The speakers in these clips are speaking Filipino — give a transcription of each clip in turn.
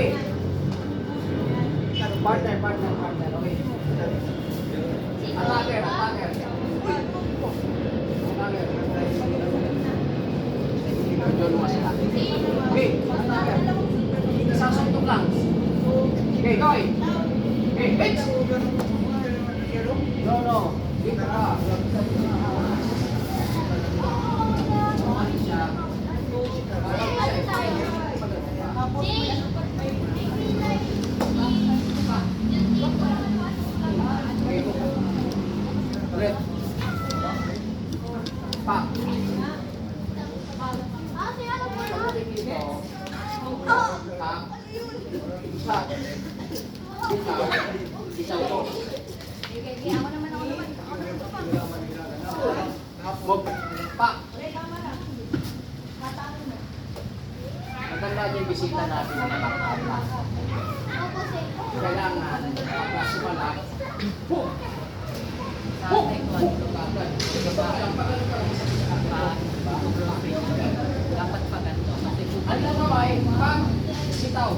Okay. Partner. Okay. Attacker. John mo sila. Okay. Attacker. Sasuntok lang. Okay, go. Okay, bitch. No. Dito ka. Ulit. Pa. Isaw ko. Pa. Maganda yung bisita natin na nakakata. Kailangan magkasimala. Dapat pa ganito. Ano naman ay pang sitaw.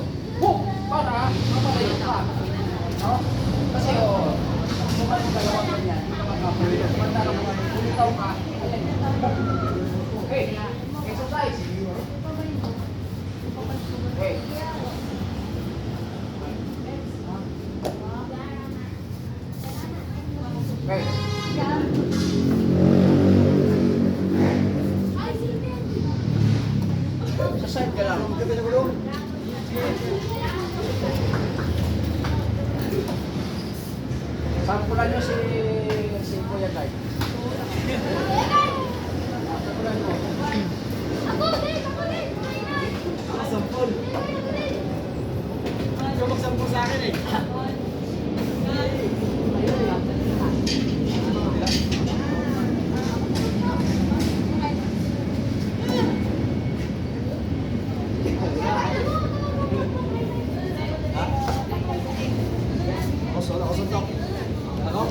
Para mapalayo ka. No? Kasi kung ano dalawa ganyan, hindi ka magkapulito. Kung ano ulitaw ka, okay. Exercise. Okay. Okay. Sa side ka lang. Sampulan nyo si Kuya Guy. Sampulan mo. Sampol. Ikaw magsampol sa akin eh. Ako suntok. Ako?